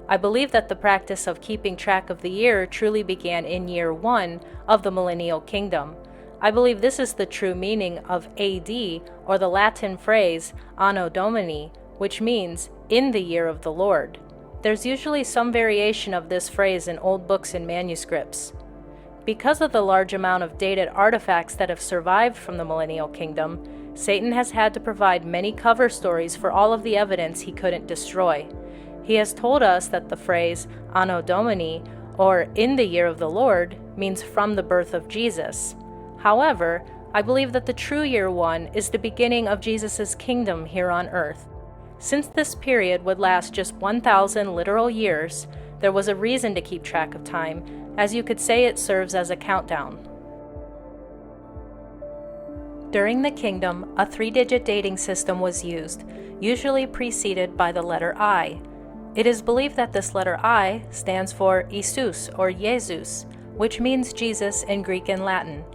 I believe that the practice of keeping track of the year truly began in year 1 of the millennial kingdom. I believe this is the true meaning of AD, or the Latin phrase Anno Domini, which means in the year of the Lord. There's usually some variation of this phrase in old books and manuscripts. Because of the large amount of dated artifacts that have survived from the millennial kingdom, Satan has had to provide many cover stories for all of the evidence he couldn't destroy. He has told us that the phrase Anno Domini, or in the year of the Lord, means from the birth of Jesus. However, I believe that the true year 1 is the beginning of Jesus' kingdom here on earth. Since this period would last just 1,000 literal years, there was a reason to keep track of time, as you could say it serves as a countdown. During the kingdom, a 3-digit dating system was used, usually preceded by the letter I. It is believed that this letter I stands for Isus or Jesus, which means Jesus in Greek and Latin.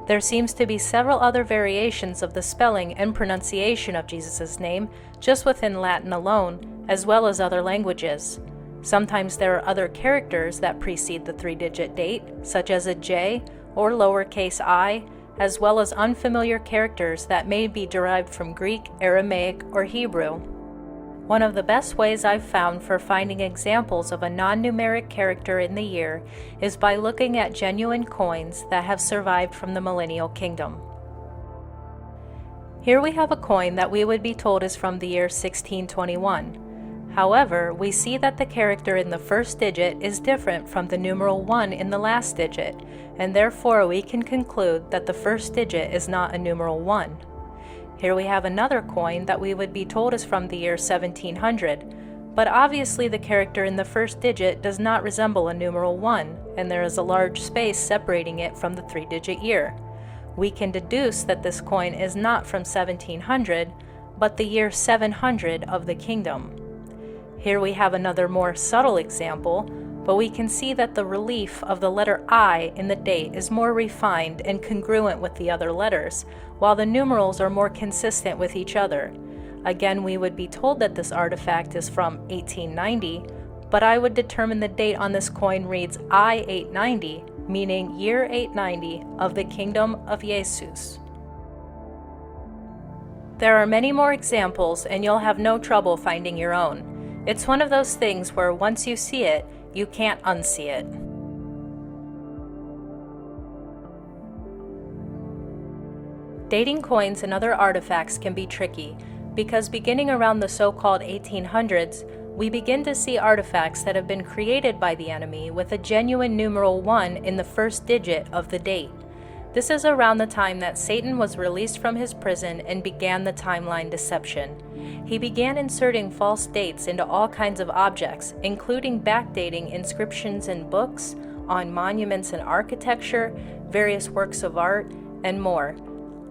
There seems to be several other variations of the spelling and pronunciation of Jesus' name just within Latin alone, as well as other languages. Sometimes there are other characters that precede the 3-digit date, such as a J or lowercase I, as well as unfamiliar characters that may be derived from Greek, Aramaic, or Hebrew. One of the best ways I've found for finding examples of a non-numeric character in the year is by looking at genuine coins that have survived from the millennial kingdom. Here we have a coin that we would be told is from the year 1621. However, we see that the character in the first digit is different from the numeral 1 in the last digit, and therefore we can conclude that the first digit is not a numeral 1. Here we have another coin that we would be told is from the year 1700, but obviously the character in the first digit does not resemble a numeral 1, and there is a large space separating it from the 3-digit year. We can deduce that this coin is not from 1700, but the year 700 of the kingdom. Here we have another more subtle example, but we can see that the relief of the letter I in the date is more refined and congruent with the other letters, while the numerals are more consistent with each other. Again, we would be told that this artifact is from 1890, but I would determine the date on this coin reads I-890, meaning year 890 of the kingdom of Jesus. There are many more examples, and you'll have no trouble finding your own. It's one of those things where once you see it, you can't unsee it. Dating coins and other artifacts can be tricky, because beginning around the so-called 1800s, we begin to see artifacts that have been created by the enemy with a genuine numeral 1 in the first digit of the date. This is around the time that Satan was released from his prison and began the timeline deception. He began inserting false dates into all kinds of objects, including backdating inscriptions in books, on monuments and architecture, various works of art, and more.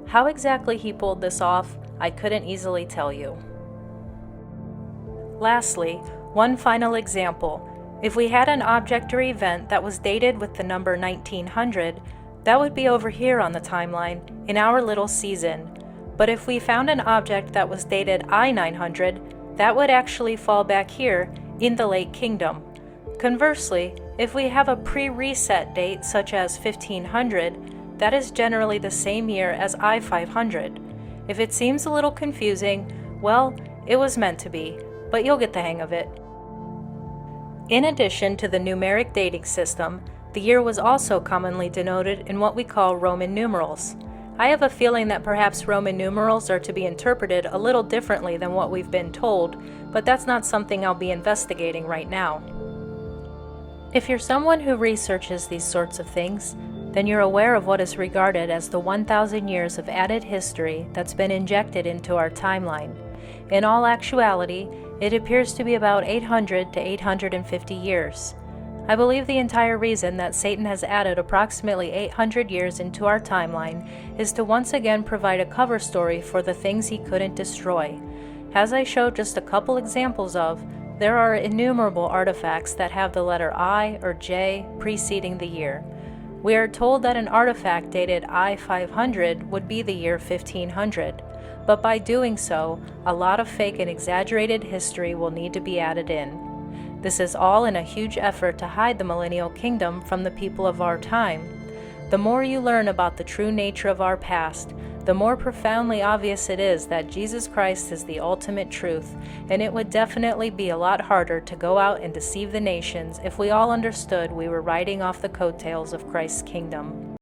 How exactly he pulled this off, I couldn't easily tell you. Lastly, one final example. If we had an object or event that was dated with the number 1900, that would be over here on the timeline, in our little season. But if we found an object that was dated I-900, that would actually fall back here, in the late kingdom. Conversely, if we have a pre-reset date such as 1500, that is generally the same year as I-500. If it seems a little confusing, well, it was meant to be, but you'll get the hang of it. In addition to the numeric dating system, the year was also commonly denoted in what we call Roman numerals. I have a feeling that perhaps Roman numerals are to be interpreted a little differently than what we've been told, but that's not something I'll be investigating right now. If you're someone who researches these sorts of things, then you're aware of what is regarded as the 1,000 years of added history that's been injected into our timeline. In all actuality, it appears to be about 800 to 850 years. I believe the entire reason that Satan has added approximately 800 years into our timeline is to once again provide a cover story for the things he couldn't destroy. As I showed just a couple examples of, there are innumerable artifacts that have the letter I or J preceding the year. We are told that an artifact dated I-500 would be the year 1500, but by doing so, a lot of fake and exaggerated history will need to be added in. This is all in a huge effort to hide the millennial kingdom from the people of our time. The more you learn about the true nature of our past, the more profoundly obvious it is that Jesus Christ is the ultimate truth, and it would definitely be a lot harder to go out and deceive the nations if we all understood we were riding off the coattails of Christ's kingdom.